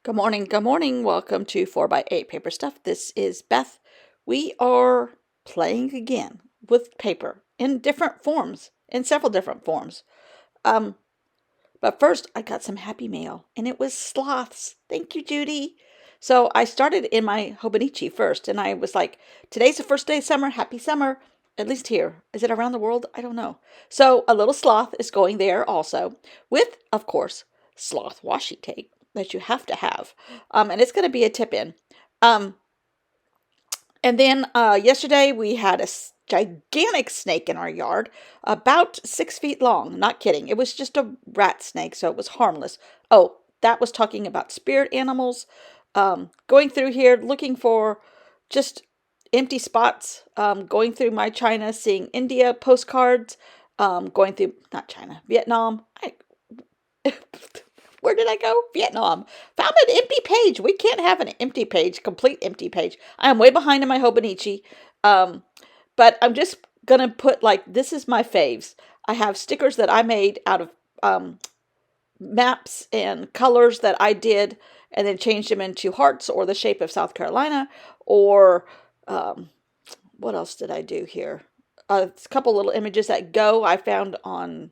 Good morning. Good morning. Welcome to 4x8 Paper Stuff. This is Beth. We are playing again with paper in different forms, in several different forms. Um, but first, I got some happy mail, and it was sloths. Thank you, Judy. So I started in my Hobonichi first, and I was like, today's the first day of summer. Happy summer. At least here. Is it around the world? I don't know. So a little sloth is going there also, with, of course, sloth washi tape that you have to have. And it's going to be a tip in. Um, and then yesterday we had a gigantic snake in our yard, about 6 feet long. Not kidding. It was just a rat snake, so it was harmless. Oh, that was talking about spirit animals. Going through here looking for just empty spots. Going through my China, seeing India postcards. Going through, not China, Vietnam. Where did I go? Vietnam. Found an empty page. We can't have an empty page, complete empty page. I am way behind in my Hobonichi. Um, but I'm just going to put like, this is my faves. I have stickers that I made out of maps and colors that I did and then changed them into hearts or the shape of South Carolina. Or um, what else did I do here? A couple little images that I found on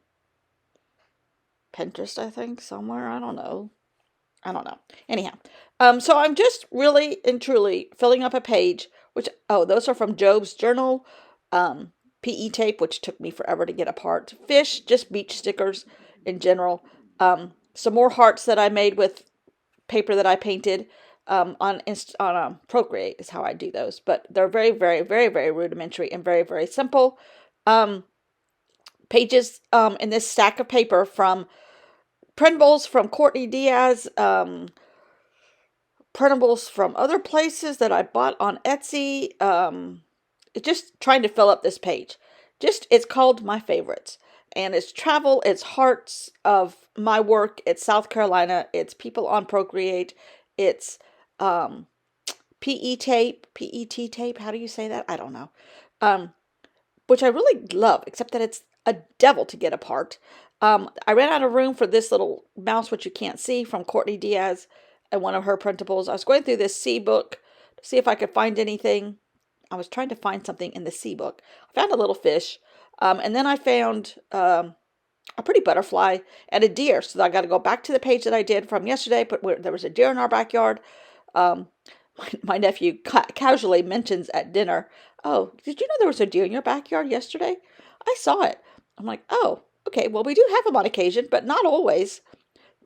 Pinterest, I think, somewhere. I don't know. Anyhow, so I'm just really and truly filling up a page, which, oh, those are from Job's journal, PE tape, which took me forever to get apart. Fish, just beach stickers in general. Some more hearts that I made with paper that I painted on Procreate is how I do those, but they're very, very, very, very rudimentary and very, very simple. Um, Pages in this stack of paper from printables from Courtney Diaz, printables from other places that I bought on Etsy. Just trying to fill up this page. It's called My Favorites. And it's travel, it's hearts of my work, it's South Carolina, it's people on Procreate, it's um, PET tape. How do you say that? I don't know. Um, which I really love, except that it's a devil to get apart. I ran out of room for this little mouse, which you can't see, from Courtney Diaz and one of her printables. I was going through this C book to see if I could find anything. I was trying to find something in the C book. I found a little fish, and then I found a pretty butterfly and a deer. So I got to go back to the page that I did from yesterday, but where there was a deer in our backyard. Um, my nephew casually mentions at dinner, "Oh, did you know there was a deer in your backyard yesterday? I saw it." I'm like, "Oh, okay. Well, we do have them on occasion, but not always."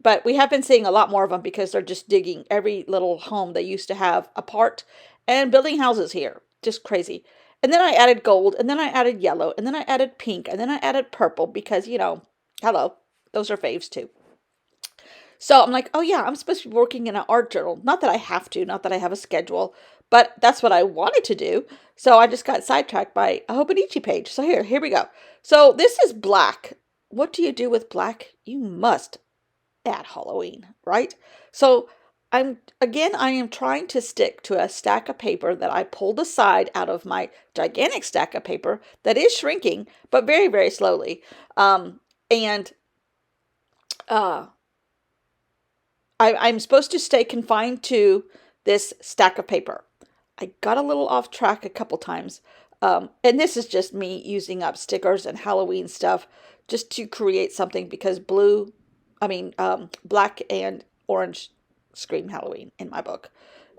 But we have been seeing a lot more of them because they're just digging every little home they used to have apart and building houses here. Just crazy. And then I added gold, and then I added yellow, and then I added pink, and then I added purple because, hello, those are faves too. So I'm like, oh yeah, I'm supposed to be working in an art journal. Not that I have to, not that I have a schedule, but that's what I wanted to do. So I just got sidetracked by a Hobonichi page. So here we go. So this is black. What do you do with black? You must add Halloween, right? So I am trying to stick to a stack of paper that I pulled aside out of my gigantic stack of paper that is shrinking, but very, very slowly. And uh, I'm supposed to stay confined to this stack of paper. I got a little off track a couple times. And this is just me using up stickers and Halloween stuff just to create something because black and orange scream Halloween in my book.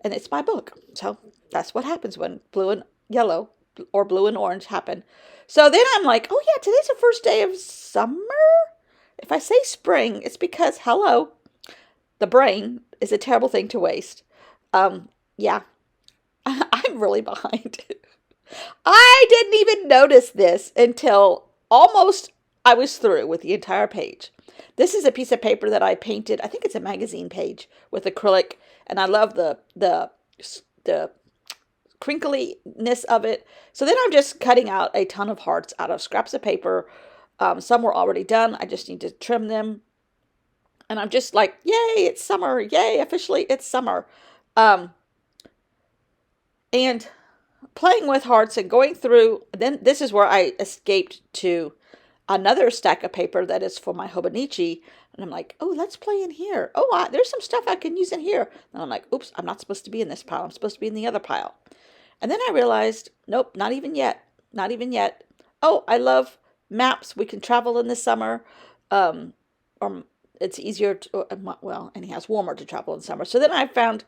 And it's my book. So that's what happens when blue and yellow or blue and orange happen. So then I'm like, oh yeah, today's the first day of summer. If I say spring, it's because, hello, the brain is a terrible thing to waste. Yeah, I'm really behind. I didn't even notice this until almost I was through with the entire page. This is a piece of paper that I painted. I think it's a magazine page with acrylic, and I love the crinkliness of it. So then I'm just cutting out a ton of hearts out of scraps of paper. Some were already done. I just need to trim them. And I'm just like, yay, it's summer. Yay, officially it's summer. Um, and playing with hearts and going through, then this is where I escaped to another stack of paper that is for my Hobonichi And I'm like, oh, let's play in here. Oh, there's some stuff I can use in here. And I'm like, oops, I'm not supposed to be in this pile. I'm supposed to be in the other pile. And then I realized, nope, not even yet. Not even yet. Oh, I love maps. We can travel in the summer. Um, or it's easier to, well, anyhow, it's warmer to travel in summer. So then I found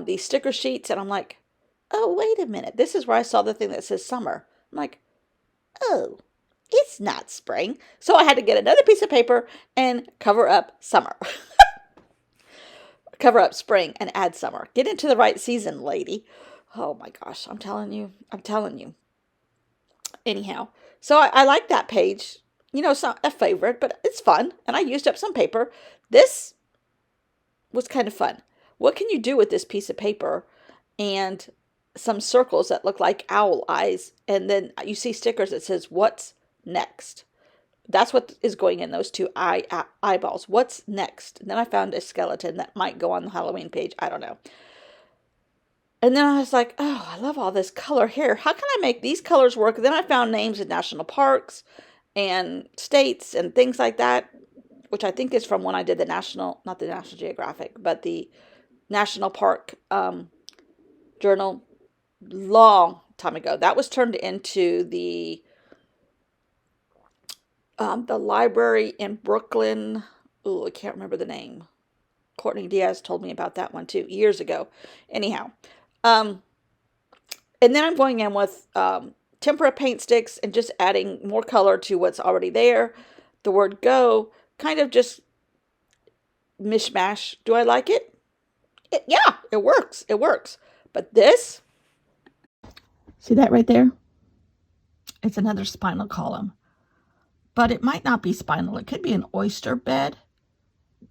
these sticker sheets, and I'm like, oh, wait a minute. This is where I saw the thing that says summer. I'm like, oh, it's not spring. So I had to get another piece of paper and cover up summer. Cover up spring and add summer. Get into the right season, lady. Oh my gosh, I'm telling you. I'm telling you. Anyhow, so I like that page. You know, it's not a favorite, but it's fun. And I used up some paper. This was kind of fun. What can you do with this piece of paper and some circles that look like owl eyes? And then you see stickers that says, what's next? That's what is going in those two eyeballs. What's next? And then I found a skeleton that might go on the Halloween page. I don't know. And then I was like, oh, I love all this color here. How can I make these colors work? Then I found names of national parks and states and things like that, which I think is from when I did the National, not the National Geographic, but the National Park Journal long time ago. That was turned into the library in Brooklyn. Oh, I can't remember the name. Courtney Diaz told me about that one too, years ago. Anyhow, and then I'm going in with tempera paint sticks and just adding more color to what's already there. The word go, kind of just mishmash. Do I like it? Yeah, it works. It works. But this, see that right there? It's another spinal column. But it might not be spinal. It could be an oyster bed,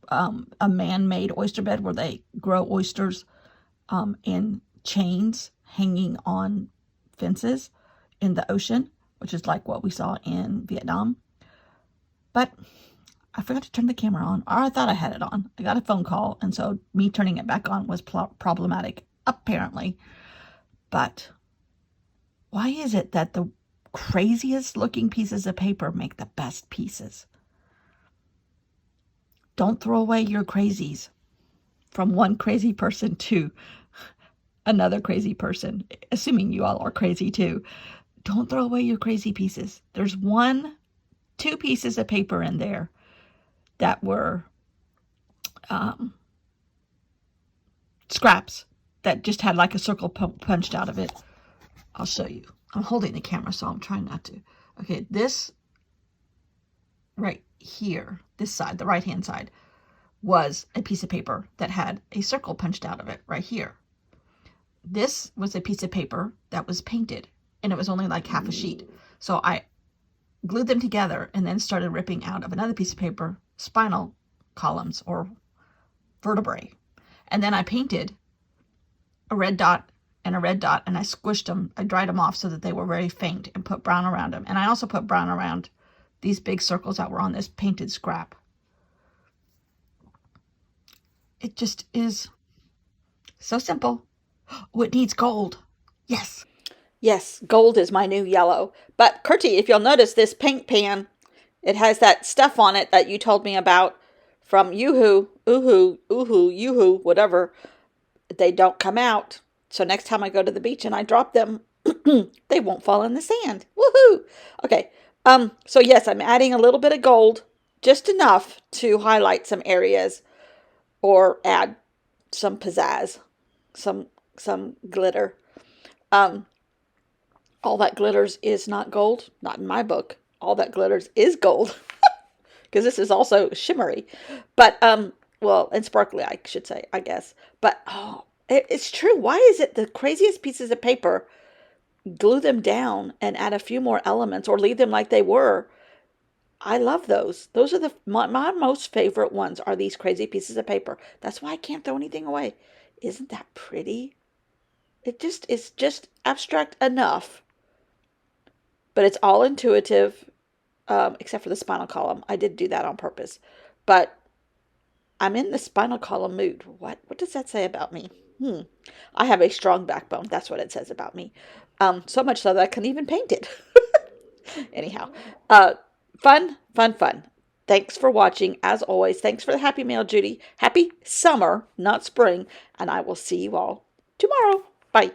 a man-made oyster bed where they grow oysters in chains hanging on fences in the ocean, which is like what we saw in Vietnam. But I forgot to turn the camera on, or I thought I had it on. I got a phone call, and so me turning it back on was problematic, apparently. But why is it that the craziest looking pieces of paper make the best pieces? Don't throw away your crazies from one crazy person to another crazy person, assuming you all are crazy too. Don't throw away your crazy pieces. There's two pieces of paper in there that were scraps that just had like a circle punched out of it. I'll show you. I'm holding the camera, so I'm trying not to. Okay, this right here, this side, the right-hand side, was a piece of paper that had a circle punched out of it right here. This was a piece of paper that was painted, and it was only like half a sheet. So I glued them together and then started ripping out of another piece of paper spinal columns or vertebrae. And then I painted a red dot and a red dot, and I squished them. I dried them off so that they were very faint and put brown around them. And I also put brown around these big circles that were on this painted scrap. It just is so simple. Oh, it needs gold. Yes. Yes, gold is my new yellow. But Kurtie, if you'll notice this paint pan, it has that stuff on it that you told me about from Yoo-hoo, Oohoo, Oohoo, Yoo-hoo, whatever. They don't come out. So next time I go to the beach and I drop them, they won't fall in the sand. Woohoo! Okay. So yes, I'm adding a little bit of gold, just enough to highlight some areas or add some pizzazz, some glitter. All that glitters is not gold, not in my book. All that glitters is gold, because this is also shimmery, but well, and sparkly, I should say, I guess. But oh, it's true. Why is it the craziest pieces of paper? Glue them down and add a few more elements, or leave them like they were. I love those. Those are my most favorite ones. Are these crazy pieces of paper? That's why I can't throw anything away. Isn't that pretty? It's just abstract enough, but it's all intuitive, except for the spinal column. I did do that on purpose, but I'm in the spinal column mood. What does that say about me? I have a strong backbone. That's what it says about me. So much so that I can even paint it. Anyhow, fun. Thanks for watching. As always, thanks for the happy mail, Judy. Happy summer, not spring. And I will see you all tomorrow. Bye.